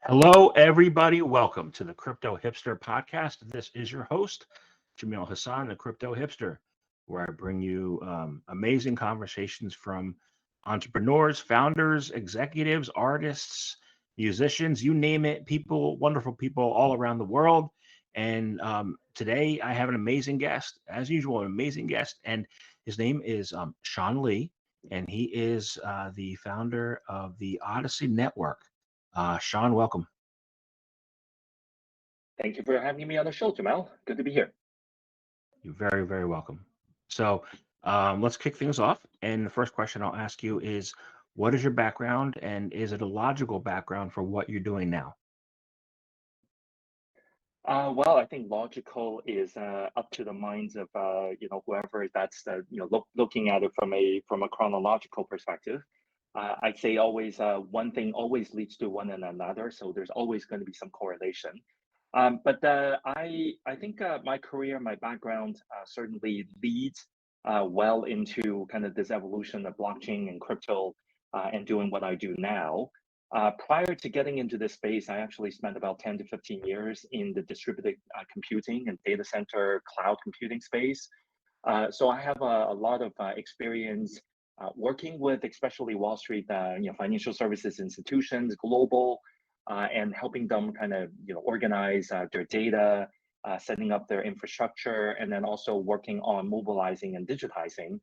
Hello, everybody. Welcome to the Crypto Hipster Podcast. This is your host, Jamil Hassan, the Crypto Hipster, where I bring you amazing conversations from entrepreneurs, founders, executives, artists, musicians, you name it, people, wonderful people all around the world. And today I have an amazing guest, as usual, an amazing guest. And his name is Sean Lee, and he is the founder of the Odyssey Network. Sean, welcome. Thank you for having me on the show, Jamal. Good to be here. You're very, very welcome. So let's kick things off. And the first question I'll ask you is, what is your background, and is it a logical background for what you're doing now? Well, I think logical is up to the minds of whoever that's looking at it from a chronological perspective. I'd say always one thing always leads to one and another, so there's always going to be some correlation. But I think my career, my background certainly leads well into kind of this evolution of blockchain and crypto and doing what I do now. Prior to getting into this space, I actually spent about 10 to 15 years in the distributed computing and data center cloud computing space. So I have a lot of experience working with especially Wall Street, financial services institutions, global, and helping them kind of organize their data, setting up their infrastructure, and then also working on mobilizing and digitizing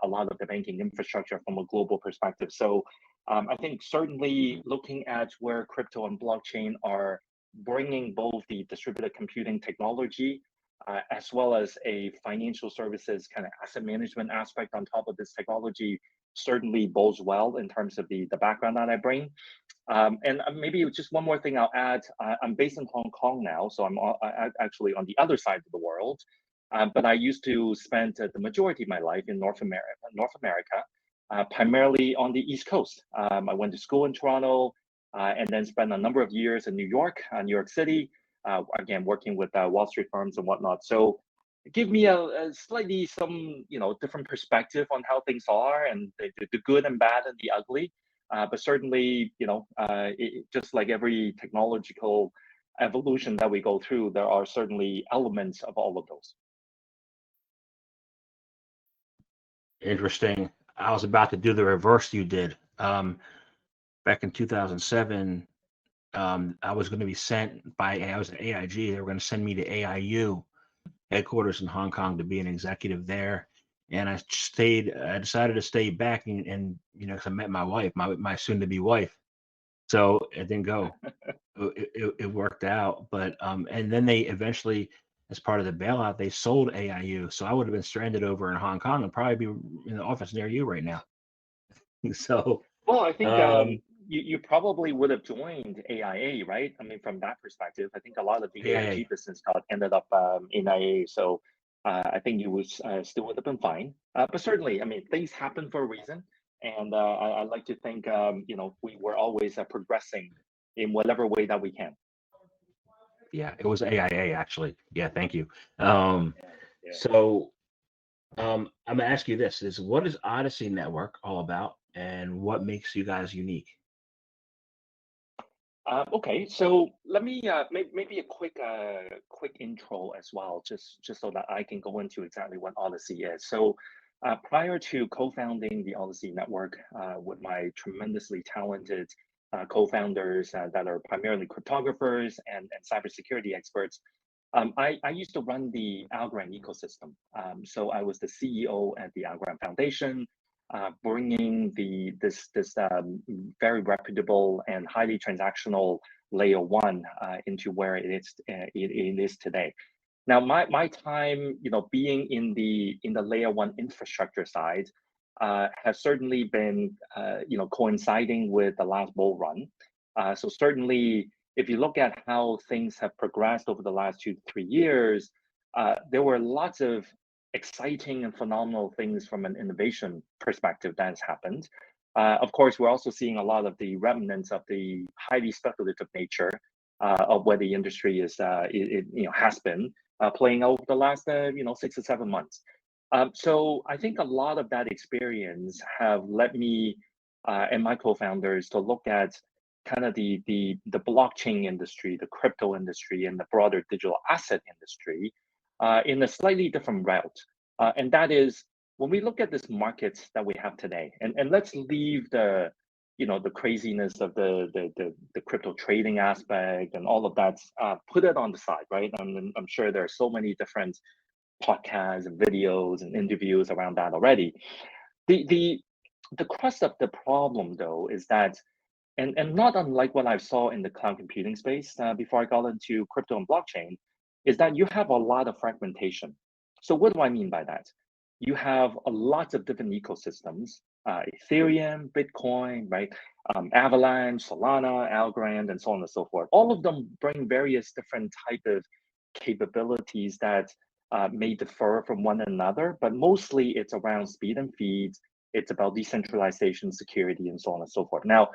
a lot of the banking infrastructure from a global perspective. So I think certainly looking at where crypto and blockchain are bringing both the distributed computing technology as well as a financial services kind of asset management aspect on top of this technology certainly bodes well in terms of the background that I bring. And maybe just one more thing I'll add. I'm based in Hong Kong now, so I'm actually on the other side of the world. But I used to spend the majority of my life in North America, primarily on the East Coast. I went to school in Toronto, and then spent a number of years in New York City, again working with Wall Street firms and whatnot. So give me a slightly some different perspective on how things are and the good and bad and the ugly. But certainly, just like every technological evolution that we go through, there are certainly elements of all of those. Interesting. I was about to do the reverse you did. Back in 2007, I was going to be sent I was at AIG. They were going to send me to AIU headquarters in Hong Kong to be an executive there. And I decided to stay back and 'cause I met my wife, my soon to be wife. So it didn't go. It worked out, but and then they eventually, as part of the bailout, they sold AIU. So I would have been stranded over in Hong Kong and probably be in the office near you right now. So Well, I think um, you probably would have joined AIA, right? I mean, from that perspective, I think a lot of the AIA. AIG business got ended up in IA. So I think you was still would have been fine. But certainly, I mean, things happen for a reason, and I like to think we were always progressing in whatever way that we can. Yeah, it was AIA actually. Yeah, thank you. Yeah, Um, yeah. so I'm gonna ask you this: is what is Odyssey Network all about, and what makes you guys unique? Okay, so let me maybe a quick intro as well, just so that I can go into exactly what Odyssey is. So, prior to co-founding the Odyssey Network with my tremendously talented co-founders that are primarily cryptographers and cybersecurity experts, I used to run the Algorand ecosystem. So I was the CEO at the Algorand Foundation, bringing this very reputable and highly transactional layer one into where it is today. Now, my time, being in the layer one infrastructure side, has certainly been, coinciding with the last bull run. So certainly, if you look at how things have progressed over the last 2 to 3 years, there were lots of exciting and phenomenal things from an innovation perspective that has happened. Of course, we're also seeing a lot of the remnants of the highly speculative nature of where the industry has been playing out over the last 6 to 7 months. So I think a lot of that experience have led me and my co-founders to look at kind of the blockchain industry, the crypto industry, and the broader digital asset industry in a slightly different route. And that is when we look at this markets that we have today, and let's leave the the craziness of the crypto trading aspect and all of that, put it on the side, right? I'm sure there are so many different podcasts and videos and interviews around that already. The crux of the problem though is that, and not unlike what I saw in the cloud computing space before I got into crypto and blockchain, is that you have a lot of fragmentation. So what do I mean by that? You have a lot of different ecosystems, Ethereum, Bitcoin, right? Avalanche, Solana, Algorand, and so on and so forth. All of them bring various different type of capabilities that may differ from one another, but mostly it's around speed and feeds. It's about decentralization, security, and so on and so forth. Now,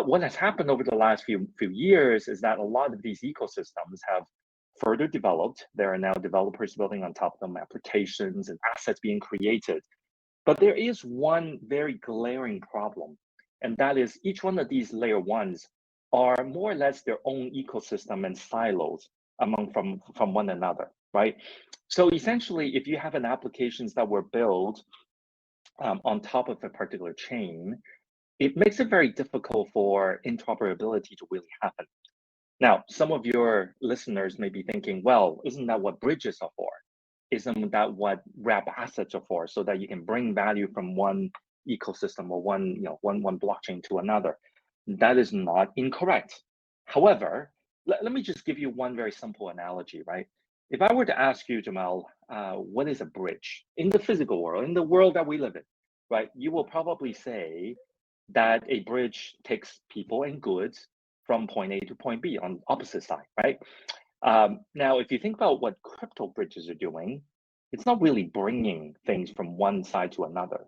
what has happened over the last few years is that a lot of these ecosystems have further developed. There are now developers building on top of them, applications and assets being created. But there is one very glaring problem, and that is each one of these layer ones are more or less their own ecosystem and silos among from one another, right? So essentially, if you have an applications that were built on top of a particular chain, it makes it very difficult for interoperability to really happen. Now, some of your listeners may be thinking, well, isn't that what bridges are for? Isn't that what wrap assets are for? So that you can bring value from one ecosystem or one blockchain to another. That is not incorrect. However, let me just give you one very simple analogy, right? If I were to ask you, Jamal, what is a bridge in the physical world, in the world that we live in, right? You will probably say that a bridge takes people and goods from point A to point B on opposite side, right? Now, if you think about what crypto bridges are doing, it's not really bringing things from one side to another.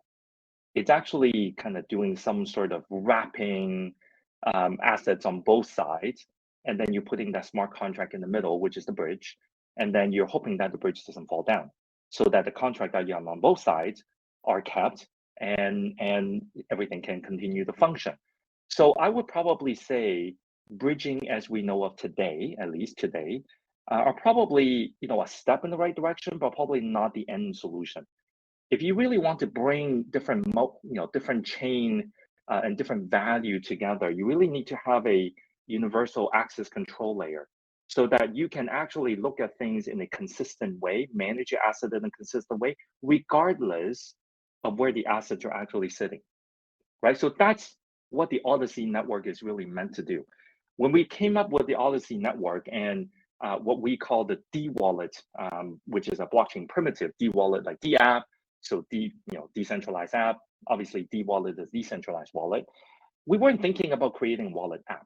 It's actually kind of doing some sort of wrapping assets on both sides, and then you're putting that smart contract in the middle, which is the bridge, and then you're hoping that the bridge doesn't fall down, so that the contract that you have on both sides are kept, and everything can continue to function. So I would probably say bridging as we know of today, at least today, are probably a step in the right direction, but probably not the end solution. If you really want to bring different chain and different value together, you really need to have a universal access control layer so that you can actually look at things in a consistent way, manage your asset in a consistent way, regardless of where the assets are actually sitting, right? So that's what the Odyssey network is really meant to do. When we came up with the Odyssey network and what we call the d-Wallet, which is a blockchain primitive, d-Wallet like d-app, so decentralized app, obviously d-Wallet is decentralized wallet. We weren't thinking about creating wallet app,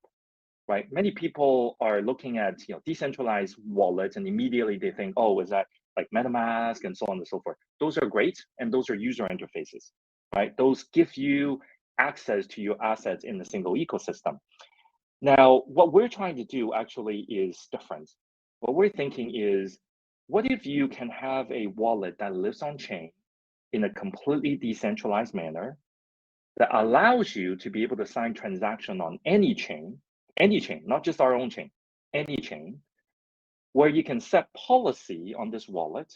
right? Many people are looking at decentralized wallets and immediately they think, oh, is that like MetaMask and so on and so forth. Those are great, and those are user interfaces, right? Those give you access to your assets in a single ecosystem. Now, what we're trying to do actually is different. What we're thinking is, what if you can have a wallet that lives on chain in a completely decentralized manner that allows you to be able to sign transaction on any chain, not just our own chain, any chain, where you can set policy on this wallet,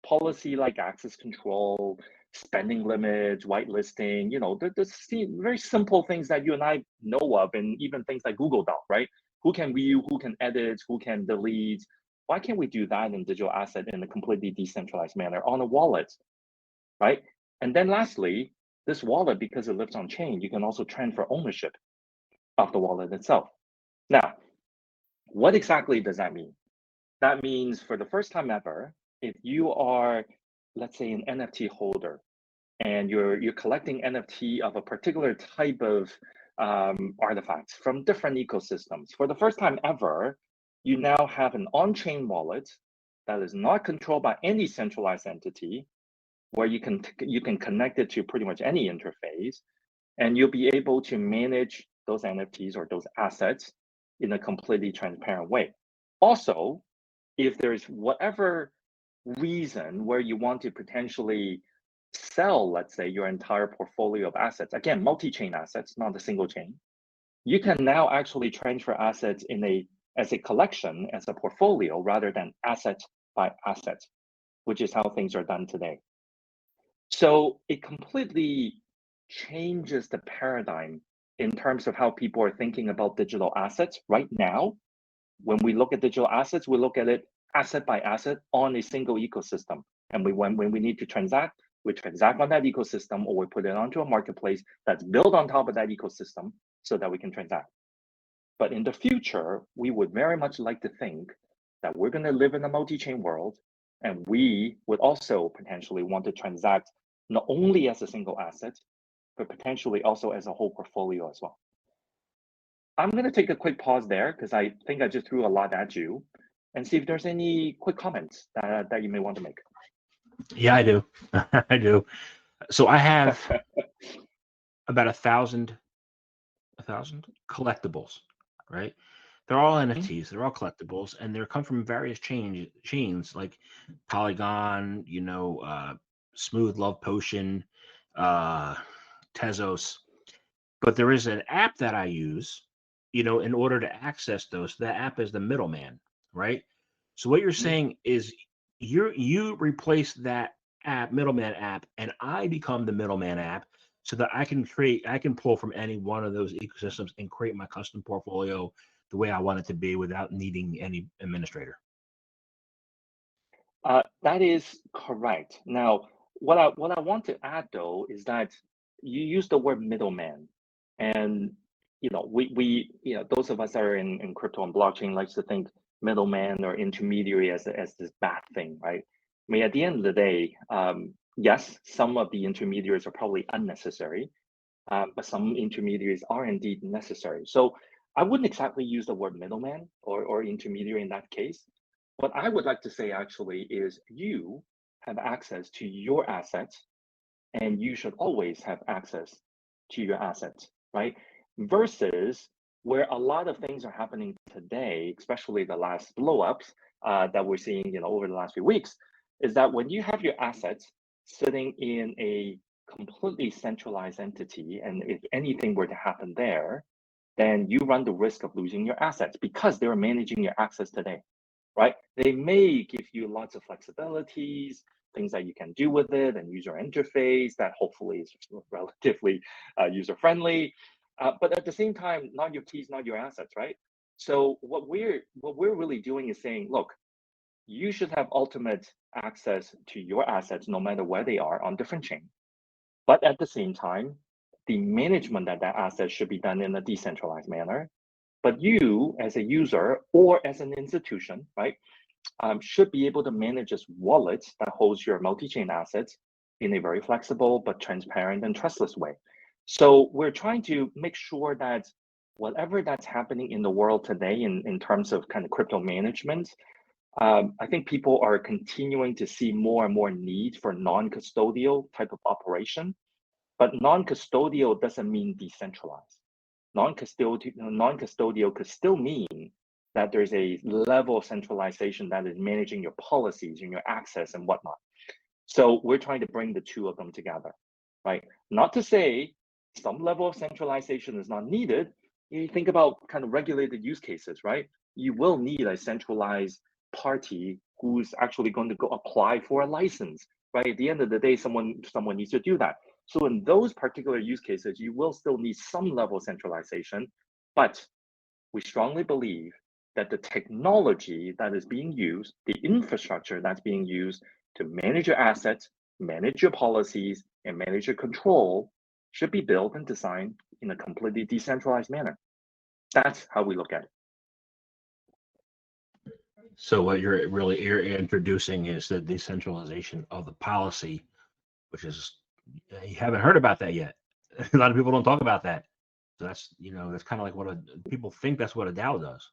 policy like access control, spending limits, whitelisting, the very simple things that you and I know of, and even things like Google Doc, right? Who can view, who can edit, who can delete. Why can't we do that in digital asset in a completely decentralized manner on a wallet, right? And then lastly, this wallet, because it lives on chain, you can also transfer ownership of the wallet itself. Now, what exactly does that mean? That means for the first time ever, if you are, let's say, an NFT holder, and you're collecting NFT of a particular type of artifacts from different ecosystems, for the first time ever, you now have an on-chain wallet that is not controlled by any centralized entity, where you can connect it to pretty much any interface, and you'll be able to manage those NFTs or those assets in a completely transparent way. Also, if there's whatever reason where you want to potentially sell, let's say, your entire portfolio of assets, again, multi-chain assets, not a single chain, you can now actually transfer assets as a collection, as a portfolio, rather than asset by asset, which is how things are done today. So it completely changes the paradigm in terms of how people are thinking about digital assets right now. When we look at digital assets, we look at it asset by asset on a single ecosystem. And when we need to transact, we transact on that ecosystem, or we put it onto a marketplace that's built on top of that ecosystem so that we can transact. But in the future, we would very much like to think that we're going to live in a multi-chain world, and we would also potentially want to transact not only as a single asset, but potentially also as a whole portfolio as well. I'm going to take a quick pause there because I think I just threw a lot at you, and see if there's any quick comments that you may want to make. Yeah, I do. I do. So I have about 1,000 collectibles, right? They're all NFTs. They're all collectibles, and they come from various chains like Polygon, Smooth Love Potion, Tezos. But there is an app that I use, in order to access those. That app is the middleman, right? So what you're saying is you replace that middleman app, and I become the middleman app, so that I can pull from any one of those ecosystems and create my custom portfolio the way I want it to be without needing any administrator. That is correct. Now, what I want to add though is that you use the word middleman, and we those of us that are in crypto and blockchain likes to think middleman or intermediary as this bad thing, right? I mean, at the end of the day, yes, some of the intermediaries are probably unnecessary, but some intermediaries are indeed necessary. So I wouldn't exactly use the word middleman or intermediary in that case. What I would like to say actually is you have access to your assets, and you should always have access to your assets, right? Versus where a lot of things are happening today, especially the last blowups that we're seeing, over the last few weeks, is that when you have your assets sitting in a completely centralized entity, and if anything were to happen there, then you run the risk of losing your assets because they're managing your assets today, right? They may give you lots of flexibilities, things that you can do with it, and user interface that hopefully is relatively user-friendly. But at the same time, not your keys, not your assets, right? So what we're really doing is saying, look, you should have ultimate access to your assets no matter where they are on different chains. But at the same time, the management of that asset should be done in a decentralized manner. But you, as a user or as an institution, right, should be able to manage this wallet that holds your multi-chain assets in a very flexible but transparent and trustless way. So we're trying to make sure that whatever that's happening in the world today in terms of kind of crypto management, I think people are continuing to see more and more need for non-custodial type of operation. But non-custodial doesn't mean decentralized. Non-custodial could still mean that there's a level of centralization that is managing your policies and your access and whatnot. So we're trying to bring the two of them together, right? Not to say some level of centralization is not needed. You think about kind of regulated use cases, right? You will need a centralized party who's actually going to go apply for a license, right? At the end of the day, someone needs to do that. So in those particular use cases, you will still need some level of centralization, but we strongly believe that the technology that is being used, the infrastructure that's being used to manage your assets, manage your policies, and manage your control should be built and designed in a completely decentralized manner. That's how we look at it. So what you're introducing is the decentralization of the policy, which is, you haven't heard about that yet. A lot of people don't talk about that. So that's kind of like what people think that's what a DAO does.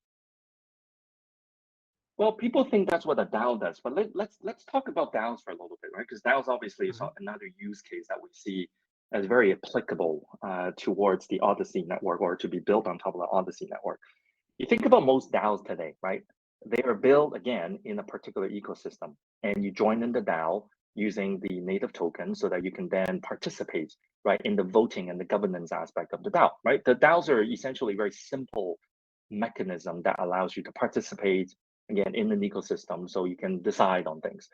Well, people think that's what a DAO does, but let's talk about DAOs for a little bit, right? Because DAOs obviously is another use case that we see as very applicable towards the Odyssey network, or to be built on top of the Odyssey network. You think about most DAOs today, right? They are built again in a particular ecosystem, and you join in the DAO using the native token so that you can then participate right, in the voting and the governance aspect of the DAO, right? The DAOs are essentially very simple mechanism that allows you to participate again in an ecosystem so you can decide on things.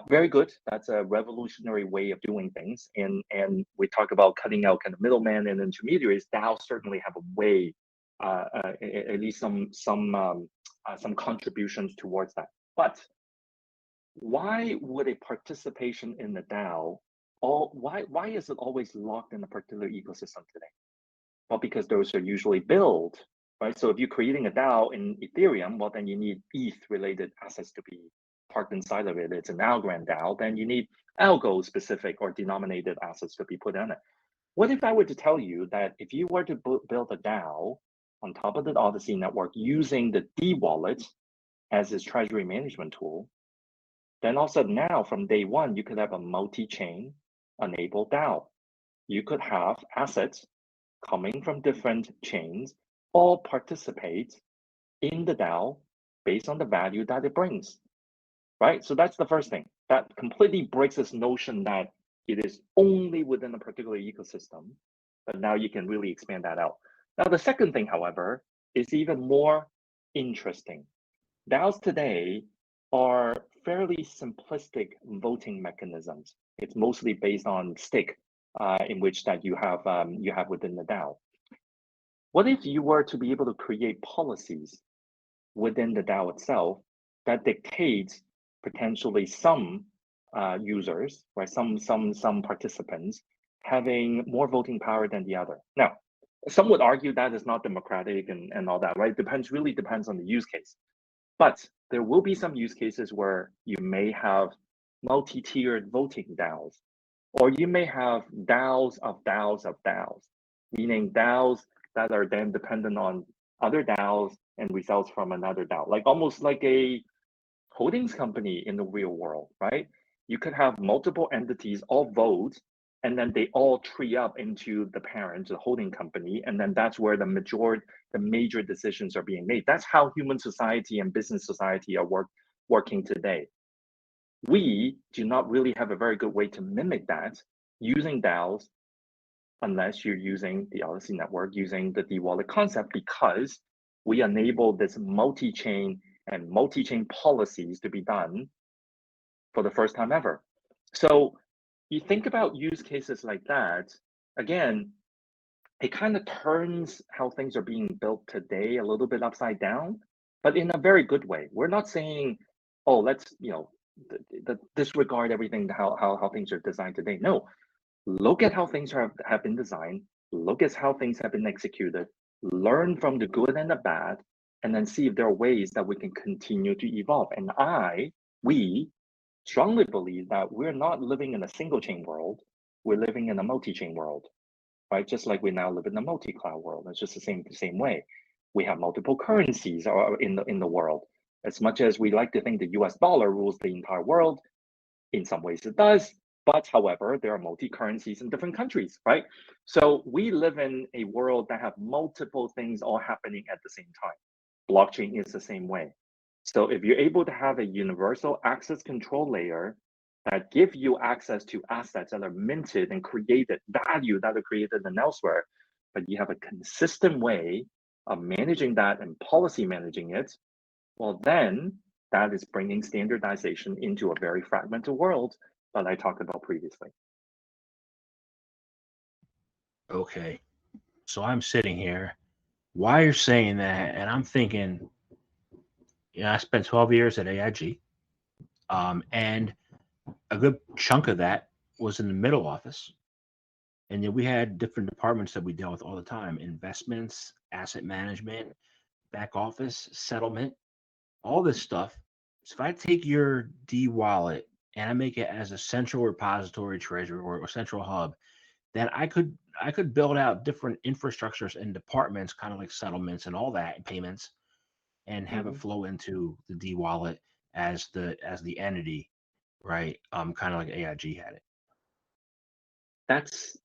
Very good. That's a revolutionary way of doing things. And we talk about cutting out kind of middlemen and intermediaries. DAOs certainly have a way, at least some contributions towards that. But why would a participation in the DAO, why is it always locked in a particular ecosystem today? Well, because those are usually built, right? So if you're creating a DAO in Ethereum, well, then you need ETH related assets to be parked inside of it. It's an Algorand DAO, then you need algo specific or denominated assets to be put in it. What if I were to tell you that if you were to build a DAO on top of the Odyssey network using the d-Wallet as its treasury management tool, then all of a sudden now from day one, you could have a multi-chain enabled DAO. You could have assets coming from different chains all participate in the DAO based on the value that it brings, right? So that's the first thing. That completely breaks this notion that it is only within a particular ecosystem, but now you can really expand that out. Now, the second thing, however, is even more interesting. DAOs today are fairly simplistic voting mechanisms. It's mostly based on stake, in which that you have within the DAO. What if you were to be able to create policies within the DAO itself that dictates potentially some users, right? Some participants having more voting power than the other. Now, some would argue that is not democratic and all that, right? Really depends on the use case. But there will be some use cases where you may have multi-tiered voting DAOs, or you may have DAOs of DAOs of DAOs, meaning DAOs that are then dependent on other DAOs and results from another DAO, like almost like a holdings company in the real world, right? You could have multiple entities all vote, and then they all tree up into the parent, the holding company, and then that's where the major decisions are being made. That's how human society and business society are working today. We do not really have a very good way to mimic that using DAOs unless you're using the Odyssey network, using the d-Walle concept, because we enable this multi-chain and multi-chain policies to be done for the first time ever. So you think about use cases like that, again, it kind of turns how things are being built today a little bit upside down, but in a very good way. We're not saying, oh, let's, disregard everything, how things are designed today. No, look at how things have been designed, look at how things have been executed, learn from the good and the bad, and then see if there are ways that we can continue to evolve. And we strongly believe that we're not living in a single chain world, we're living in a multi-chain world, right? Just like we now live in a multi-cloud world. It's just the same way. We have multiple currencies in the world. As much as we like to think the US dollar rules the entire world, in some ways it does, but however, there are multi-currencies in different countries, right? So we live in a world that have multiple things all happening at the same time. Blockchain is the same way. So if you're able to have a universal access control layer that give you access to assets that are minted and created, value that are created and elsewhere, but you have a consistent way of managing that and policy managing it, well, then that is bringing standardization into a very fragmented world that I talked about previously. Okay. So I'm sitting here while you're saying that, and I'm thinking, I spent 12 years at AIG, and a good chunk of that was in the middle office. And then we had different departments that we dealt with all the time: investments, asset management, back office, settlement, all this stuff. So if I take your d-Wallet and I make it as a central repository treasury or a central hub, then I could build out different infrastructures and departments, kind of like settlements and all that, and payments, and have it flow into the d-Wallet as the entity, right? Kind of like AIG had it. That's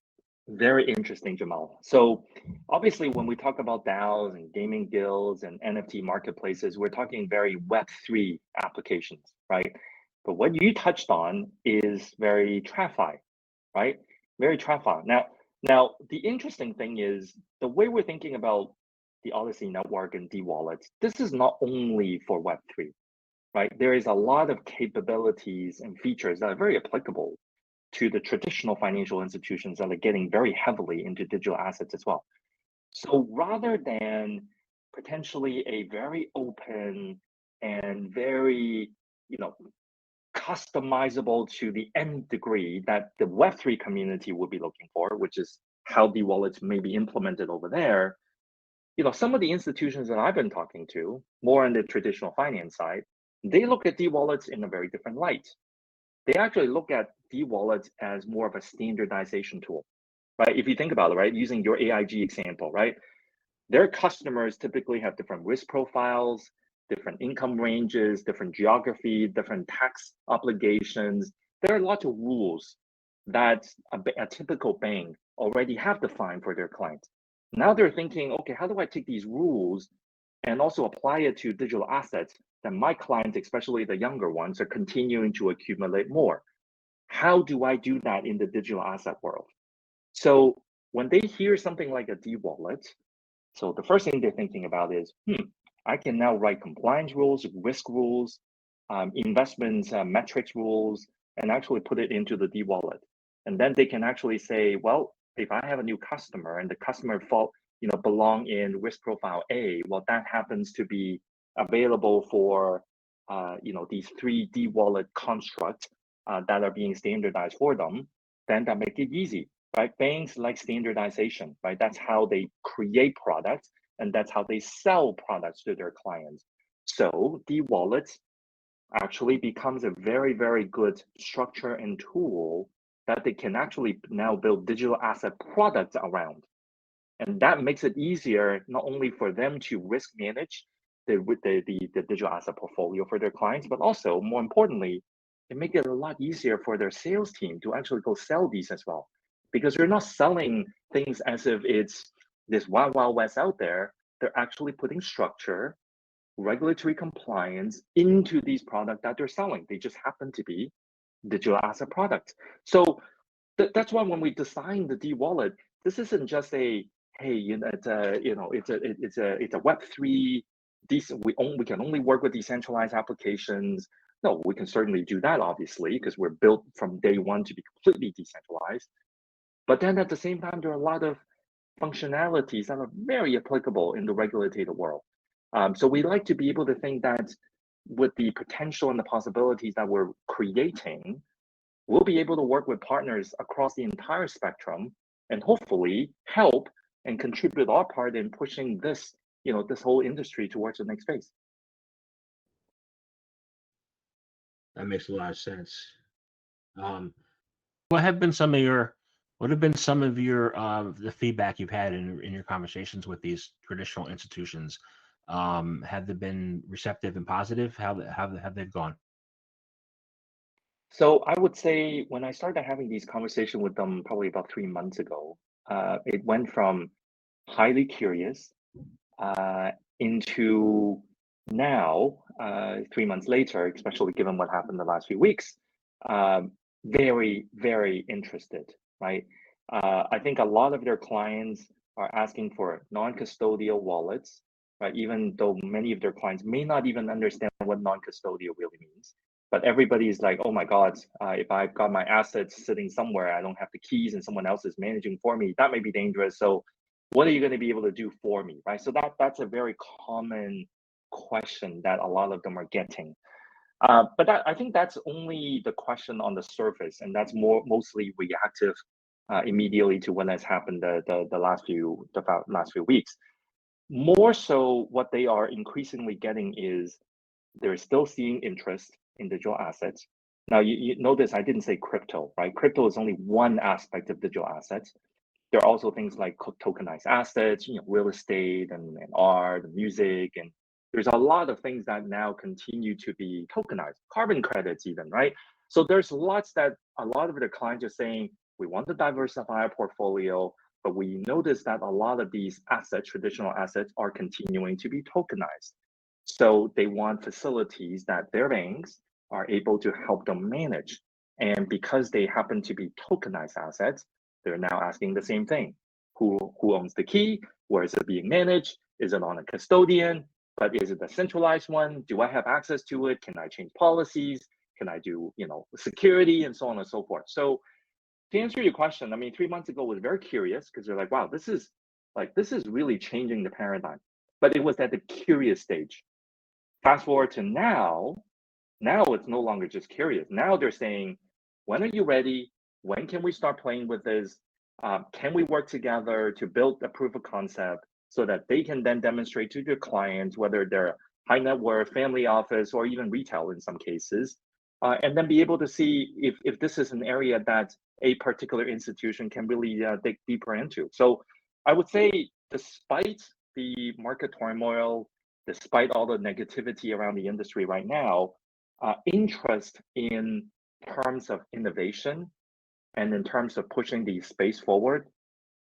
very interesting, Jamal. So obviously, when we talk about DAOs and gaming guilds and NFT marketplaces, we're talking very Web3 applications, right? But what you touched on is very TradFi, right? Very TradFi. Now the interesting thing is the way we're thinking about the Odyssey network and d-Wallets. This is not only for Web3, right? There is a lot of capabilities and features that are very applicable to the traditional financial institutions that are getting very heavily into digital assets as well. So rather than potentially a very open and very, you know, customizable to the nth degree that the Web3 community would be looking for, which is how the wallets may be implemented over there. Some of the institutions that I've been talking to, more on the traditional finance side, they look at d-Wallets in a very different light. They actually look at d-Wallets as more of a standardization tool, right? If you think about it, right, using your AIG example, right, their customers typically have different risk profiles, different income ranges, different geography, different tax obligations. There are lots of rules that a typical bank already have defined for their clients. Now they're thinking, okay, how do I take these rules and also apply it to digital assets that my clients, especially the younger ones, are continuing to accumulate more? How do I do that in the digital asset world? So when they hear something like a d-Wallet, so the first thing they're thinking about is, I can now write compliance rules, risk rules, investments, metrics rules, and actually put it into the d-Wallet. And then they can actually say, well, if I have a new customer and the customer belong in risk profile A, well, that happens to be available for, these three d-Wallet constructs that are being standardized for them, then that make it easy, right? Banks like standardization, right? That's how they create products and that's how they sell products to their clients. So d-Wallet actually becomes a very, very good structure and tool that they can actually now build digital asset products around. And that makes it easier not only for them to risk manage the digital asset portfolio for their clients, but also more importantly, it makes it a lot easier for their sales team to actually go sell these as well. Because they're not selling things as if it's this wild, wild west out there. They're actually putting structure, regulatory compliance into these products that they're selling. They just happen to be digital asset products. So that's why when we design the d-Wallet, this isn't just a hey, it's a Web3 decent. We can only work with decentralized applications. No, we can certainly do that, obviously, because we're built from day one to be completely decentralized. But then at the same time, there are a lot of functionalities that are very applicable in the regulated world. So we like to be able to think that with the potential and the possibilities that we're creating, we'll be able to work with partners across the entire spectrum and hopefully help and contribute our part in pushing this whole industry towards the next phase. That makes a lot of sense. Um, what have been some of your the feedback you've had in your conversations with these traditional institutions? Have they been receptive and positive? How have they gone? So I would say when I started having these conversations with them probably about 3 months ago, it went from highly curious into now, 3 months later, especially given what happened the last few weeks, very, very interested, right? I think a lot of their clients are asking for non-custodial wallets, right? Even though many of their clients may not even understand what non-custodial really means. But everybody is like, oh my God, if I've got my assets sitting somewhere, I don't have the keys and someone else is managing for me, that may be dangerous. So what are you going to be able to do for me, right? So that's a very common question that a lot of them are getting. But I think that's only the question on the surface, and that's mostly reactive immediately to what has happened the last few weeks. More so, what they are increasingly getting is they're still seeing interest in digital assets. Now, you notice I didn't say crypto, right? Crypto is only one aspect of digital assets. There are also things like tokenized assets, real estate and art and music. And there's a lot of things that now continue to be tokenized, carbon credits even, right? So there's lots that a lot of the clients are saying, we want to diversify our portfolio, but we notice that a lot of these assets, traditional assets, are continuing to be tokenized. So they want facilities that their banks are able to help them manage. And because they happen to be tokenized assets, they're now asking the same thing. Who owns the key? Where is it being managed? Is it on a custodian? But is it a centralized one? Do I have access to it? Can I change policies? Can I do, security and so on and so forth? So to answer your question, I mean, 3 months ago was very curious because they're like, wow, this is really changing the paradigm. But it was at the curious stage. Fast forward to now it's no longer just curious. Now they're saying, when are you ready? When can we start playing with this? Can we work together to build a proof of concept so that they can then demonstrate to their clients, whether they're high net worth, family office, or even retail in some cases, and then be able to see if this is an area that a particular institution can really dig deeper into. So I would say, despite the market turmoil, despite all the negativity around the industry right now, interest in terms of innovation and in terms of pushing the space forward,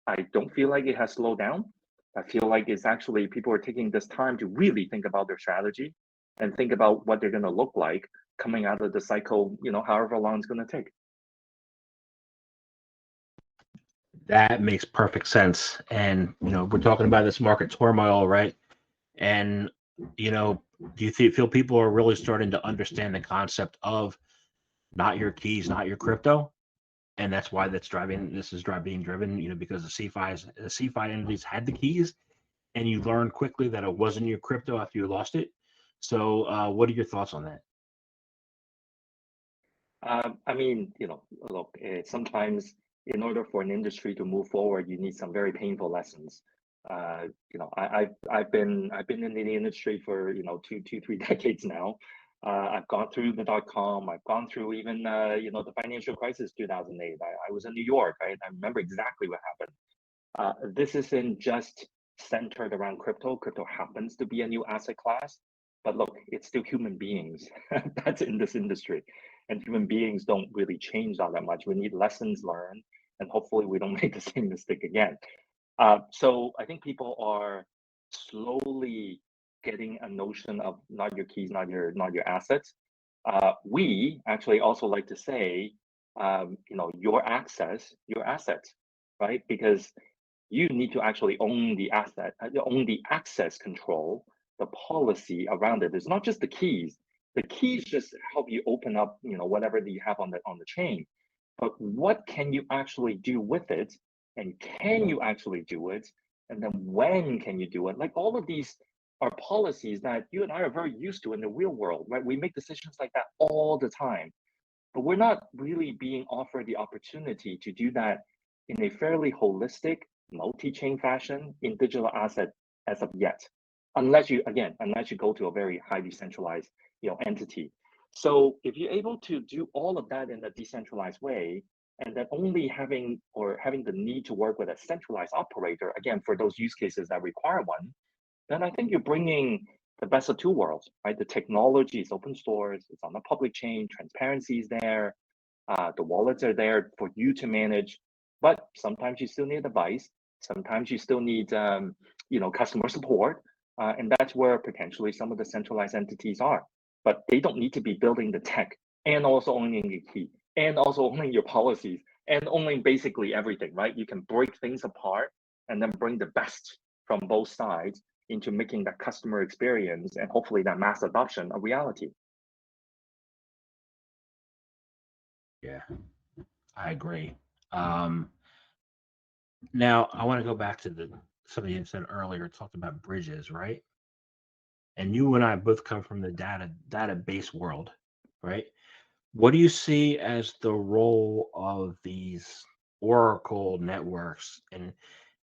I don't feel like it has slowed down. I feel like it's actually people are taking this time to really think about their strategy and think about what they're going to look like coming out of the cycle, however long it's going to take. That makes perfect sense. And, we're talking about this market turmoil, right? And, do you feel people are really starting to understand the concept of not your keys, not your crypto? And that's why this is being driven, because the CeFi entities had the keys, and you learned quickly that it wasn't your crypto after you lost it. So, what are your thoughts on that? I mean, look, sometimes in order for an industry to move forward, you need some very painful lessons. I've been in the industry for 3 decades now. I've gone through the .com. I've gone through even the financial crisis 2008. I was in New York. Right? I remember exactly what happened. This isn't just centered around crypto. Crypto happens to be a new asset class, but look, it's still human beings that's in this industry, and human beings don't really change all that much. We need lessons learned, and hopefully we don't make the same mistake again. So I think people are slowly getting a notion of not your keys, not your assets. We actually also like to say, your assets, right? Because you need to actually own the asset, own the access control, the policy around it. It's not just the keys. The keys just help you open up, whatever that you have on the chain. But what can you actually do with it? And can you actually do it? And then when can you do it? Like, all of these are policies that you and I are very used to in the real world, right? We make decisions like that all the time, but we're not really being offered the opportunity to do that in a fairly holistic, multi-chain fashion in digital asset as of yet, unless you go to a very highly centralized, entity. So if you're able to do all of that in a decentralized way, and then only having the need to work with a centralized operator, again, for those use cases that require one, then I think you're bringing the best of two worlds, right? The technology is open source, it's on the public chain, transparency is there, the wallets are there for you to manage, but sometimes you still need advice. Sometimes you still need, customer support, and that's where potentially some of the centralized entities are. But they don't need to be building the tech and also owning the key and also owning your policies and owning basically everything, right? You can break things apart and then bring the best from both sides into making that customer experience and hopefully that mass adoption a reality. Yeah, I agree. Now I want to go back to something you said earlier, talked about bridges, right? And you and I both come from the database world, right? What do you see as the role of these Oracle networks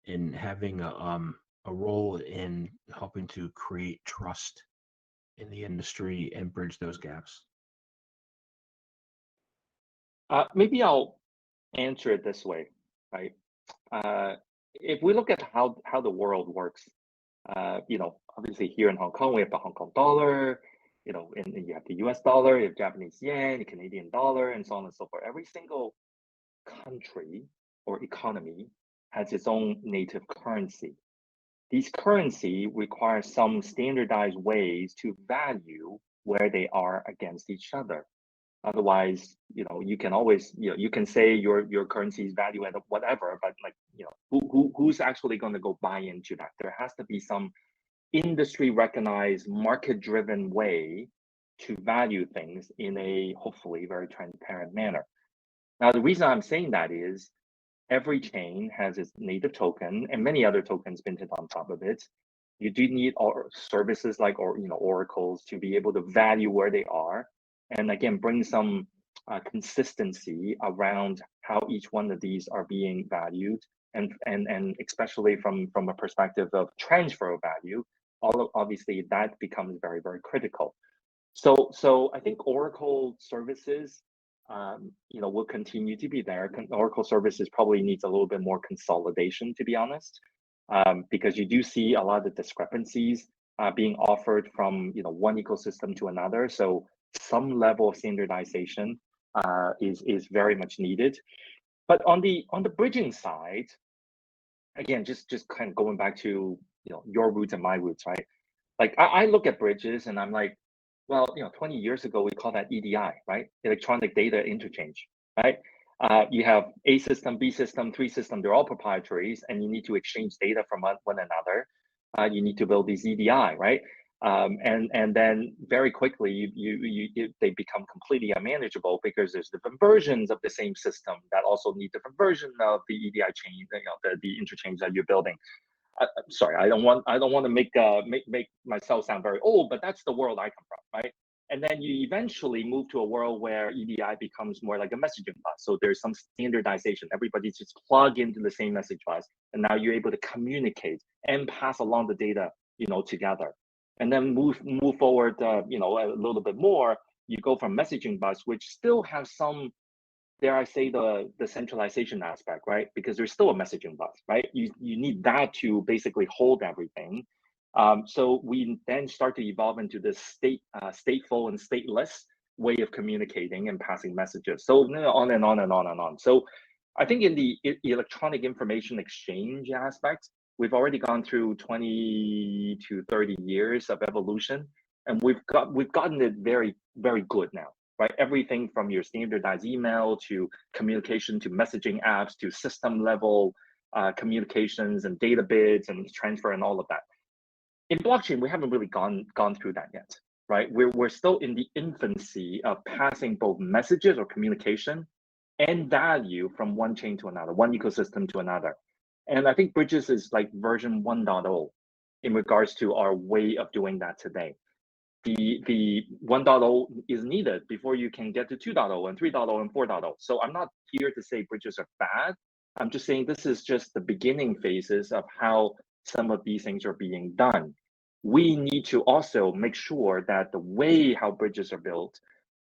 in having a role in helping to create trust in the industry and bridge those gaps? Maybe I'll answer it this way, right? If we look at how the world works, obviously here in Hong Kong, we have the Hong Kong dollar, and you have the US dollar, you have Japanese yen, the Canadian dollar, and so on and so forth. Every single country or economy has its own native currency. These currency require some standardized ways to value where they are against each other. Otherwise, you can always, you can say your currency is valued at whatever, but like, who's actually going to go buy into that? There has to be some industry recognized, market driven way to value things in a hopefully very transparent manner. Now, the reason I'm saying that is every chain has its native token and many other tokens minted on top of it. You do need services like oracles to be able to value where they are, and again bring some consistency around how each one of these are being valued, and especially from a perspective of transfer of value. Obviously that becomes very, very critical. So I think Oracle services, will continue to be there. Oracle services probably needs a little bit more consolidation, to be honest, because you do see a lot of discrepancies being offered from one ecosystem to another. So some level of standardization is very much needed. But on the bridging side, again, just kind of going back to your roots and my roots, right? Like I look at bridges and I'm like, well, 20 years ago we call that EDI, right? Electronic data interchange, right? You have A system, B system, 3 system, they're all proprietaries, and you need to exchange data from one another. You need to build these EDI, right? And then very quickly they become completely unmanageable because there's different versions of the same system that also need different version of the EDI chain, the interchange that you're building. Sorry, I don't want to make myself sound very old, but that's the world I come from, right? And then you eventually move to a world where EDI becomes more like a messaging bus. So there's some standardization. Everybody just plug into the same message bus, and now you're able to communicate and pass along the data, together. And then move forward, a little bit more. You go from messaging bus, which still have some, dare I say, the centralization aspect, right? Because there's still a messaging bus, right? You need that to basically hold everything. So we then start to evolve into this stateful and stateless way of communicating and passing messages. So on and on and on and on. So I think in the electronic information exchange aspect, we've already gone through 20 to 30 years of evolution, and we've gotten it very, very good now. Right? Everything from your standardized email to communication to messaging apps to system level communications and data bids and transfer and all of that. In blockchain, we haven't really gone through that yet, right? We're still in the infancy of passing both messages or communication and value from one chain to another, one ecosystem to another. And I think Bridges is like version 1.0 in regards to our way of doing that today. The 1.0 is needed before you can get to 2.0 and 3.0 and 4.0. So I'm not here to say bridges are bad. I'm just saying this is just the beginning phases of how some of these things are being done. We need to also make sure that the way how bridges are built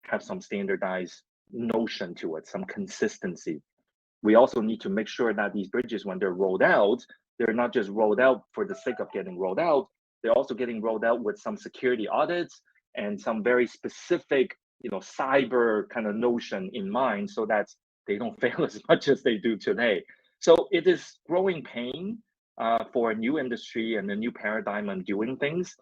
have some standardized notion to it, some consistency. We also need to make sure that these bridges, when they're rolled out, they're not just rolled out for the sake of getting rolled out. They're also getting rolled out with some security audits and some very specific, cyber kind of notion in mind, so that they don't fail as much as they do today. So it is growing pain for a new industry and a new paradigm on doing things.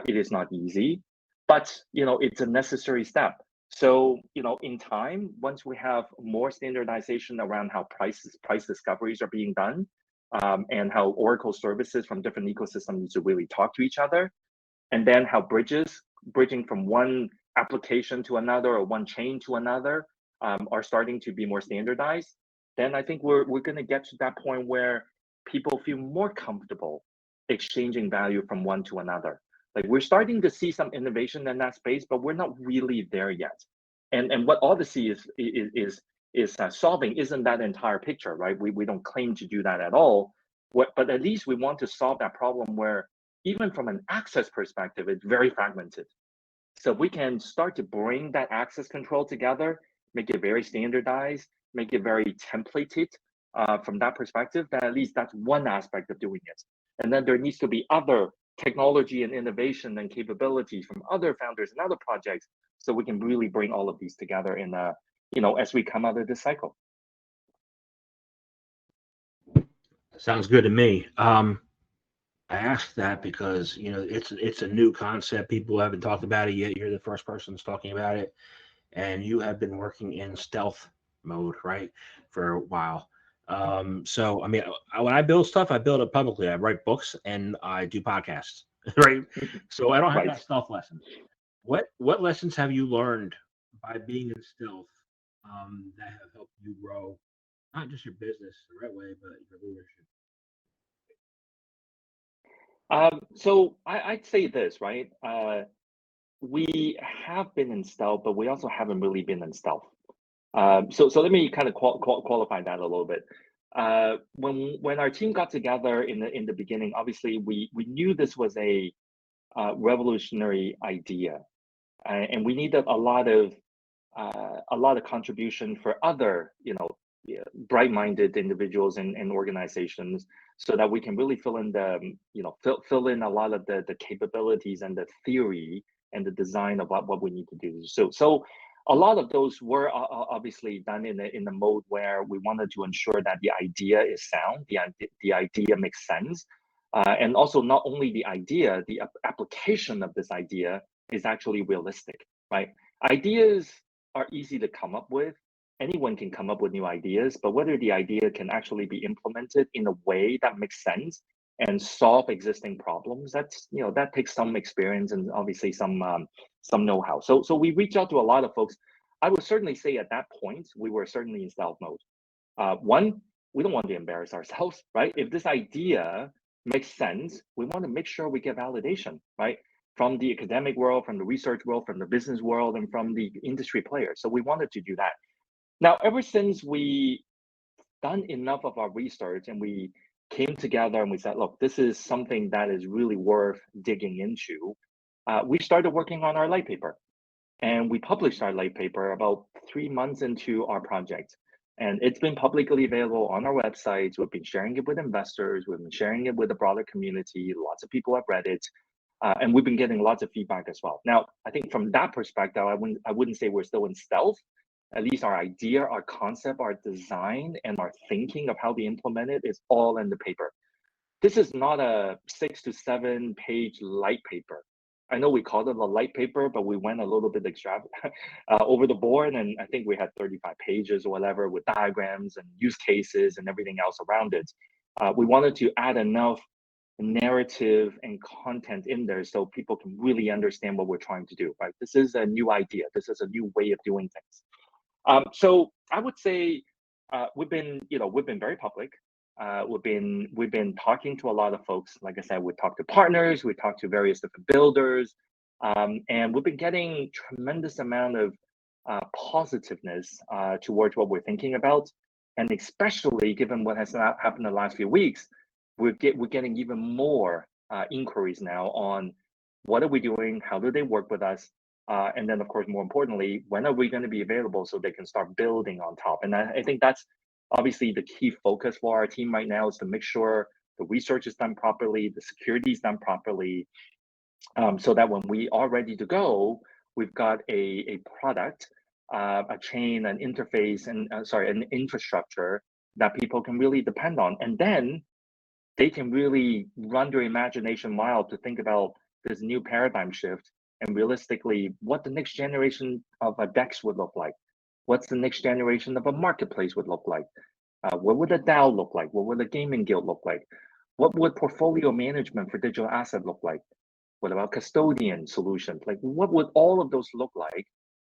It is not easy, but it's a necessary step. So in time, once we have more standardization around how price discoveries are being done, and how Oracle services from different ecosystems need to really talk to each other, and then how bridging from one application to another or one chain to another are starting to be more standardized, then I think we're going to get to that point where people feel more comfortable exchanging value from one to another. Like we're starting to see some innovation in that space, but we're not really there yet. And what Odyssey is solving isn't that entire picture, right? We don't claim to do that at all. But at least we want to solve that problem where even from an access perspective, it's very fragmented. So we can start to bring that access control together, make it very standardized, make it very templated from that perspective, then at least that's one aspect of doing it. And then there needs to be other technology and innovation and capabilities from other founders and other projects, so we can really bring all of these together in a, as we come out of this cycle. Sounds good to me. I asked that because it's a new concept. People haven't talked about it yet. You're the first person that's talking about it, and you have been working in stealth mode, right, for a while. So I mean, when I build stuff, I build it publicly. I write books and I do podcasts, right? So I don't have Right. that stealth lesson. What lessons have you learned by being in stealth that have helped you grow not just your business the right way, but your leadership? So I'd say this, right? We have been in stealth, but we also haven't really been in stealth. So let me kind of qualify that a little bit. When our team got together in the beginning, obviously we knew this was a revolutionary idea, and we needed a lot of contribution for other, yeah, bright-minded individuals and organizations, so that we can really fill in fill in a lot of the capabilities and the theory and the design of what we need to do. So a lot of those were obviously done in the mode where we wanted to ensure that the idea is sound, the idea makes sense, and also not only the idea, the application of this idea is actually realistic, right? Ideas are easy to come up with. Anyone can come up with new ideas, but whether the idea can actually be implemented in a way that makes sense and solve existing problems, that takes some experience and obviously some know-how. So we reach out to a lot of folks. I would certainly say at that point we were certainly in stealth mode. One, we don't want to embarrass ourselves, right? If this idea makes sense, we want to make sure we get validation, right? From the academic world, from the research world, from the business world, and from the industry players. So we wanted to do that. Now, ever since we done enough of our research and we came together and we said, look, this is something that is really worth digging into, we started working on our light paper. And we published our light paper about 3 months into our project. And it's been publicly available on our websites. We've been sharing it with investors. We've been sharing it with the broader community. Lots of people have read it. And we've been getting lots of feedback as well. Now, I think from that perspective, I wouldn't say we're still in stealth. At least our idea, our concept, our design, and our thinking of how to implement it is all in the paper. This is not a 6 to 7 page light paper. I know we called it a light paper, but we went a little bit over the board, and I think we had 35 pages or whatever with diagrams and use cases and everything else around it. We wanted to add enough narrative and content in there so people can really understand what we're trying to do, right? This is a new idea. This is a new way of doing things. So I would say we've been very public. We've been talking to a lot of folks. Like I said, we talked to partners, we talked to various different builders, and we've been getting tremendous amount of positiveness towards what we're thinking about, and especially given what has happened in the last few weeks, we're getting even more inquiries now on what are we doing, how do they work with us, and then, of course, more importantly, when are we going to be available so they can start building on top? And I think that's obviously the key focus for our team right now is to make sure the research is done properly, the security is done properly, so that when we are ready to go, we've got a product, a chain, an interface, and an infrastructure that people can really depend on. And then they can really run their imagination wild to think about this new paradigm shift and realistically what the next generation of a DEX would look like. What's the next generation of a marketplace would look like? What would a DAO look like? What would a gaming guild look like? What would portfolio management for digital asset look like? What about custodian solutions? Like, what would all of those look like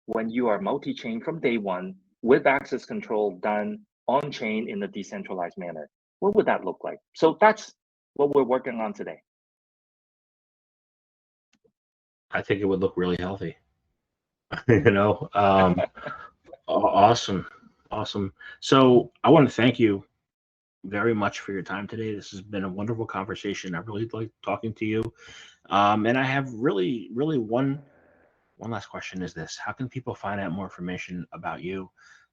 when you are multi-chain from day one with access control done on chain in a decentralized manner? What would that look like? So that's what we're working on today. I think it would look really healthy. you know, awesome, awesome. So I want to thank you very much for your time today. This has been a wonderful conversation. I really like talking to you. And I have really, really one last question is this: how can people find out more information about you,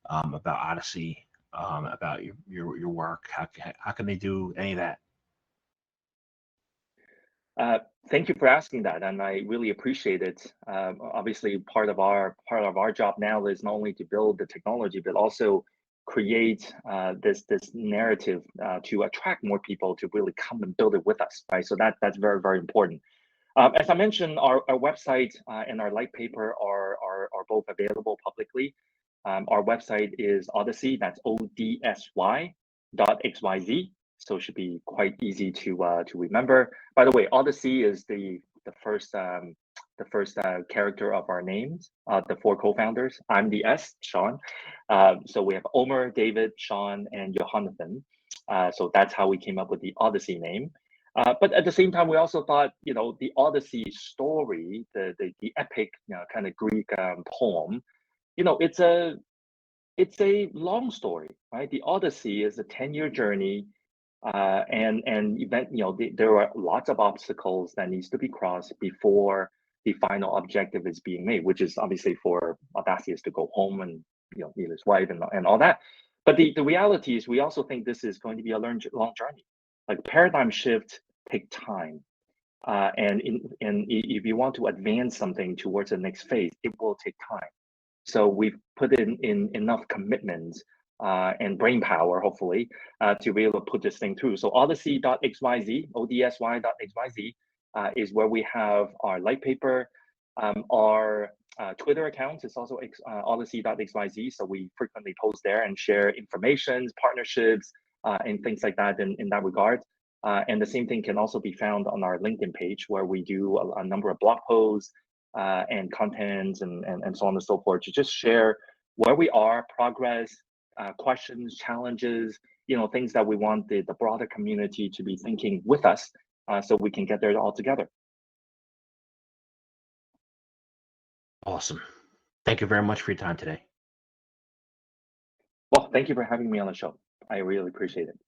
about Odyssey, about your work? How can they do any of that? Thank you for asking that, and I really appreciate it. Obviously, part of our job now is not only to build the technology, but also create this narrative to attract more people to really come and build it with us, right? So that's very, very important. As I mentioned, our website and our light paper are both available publicly. Our website is Odyssey, that's ODSY.xyz. So it should be quite easy to remember. By the way, Odyssey is the first character of our names, the four co-founders. I'm the S, Sean. So we have Omer, David, Sean, and Jonathan. So that's how we came up with the Odyssey name. But at the same time, we also thought, the Odyssey story, the epic, kind of Greek poem, it's a long story, right? The Odyssey is a 10-year journey, and there are lots of obstacles that needs to be crossed before the final objective is being made, which is obviously for Odysseus to go home and meet his wife and all that. But the reality is, we also think this is going to be a long journey. Like, paradigm shift take time, and if you want to advance something towards the next phase, it will take time. So we've put in enough commitments and brain power, hopefully, to be able to put this thing through. So odyssey.xyz, odsy.xyz, is where we have our light paper. Our Twitter account is also odyssey.xyz. So we frequently post there and share information, partnerships, and things like that in that regard. And the same thing can also be found on our LinkedIn page, where we do a number of blog posts and contents and so on and so forth, to just share where we are, progress, questions, challenges, things that we want the broader community to be thinking with us, so we can get there all together. Awesome. Thank you very much for your time today. Well, thank you for having me on the show. I really appreciate it.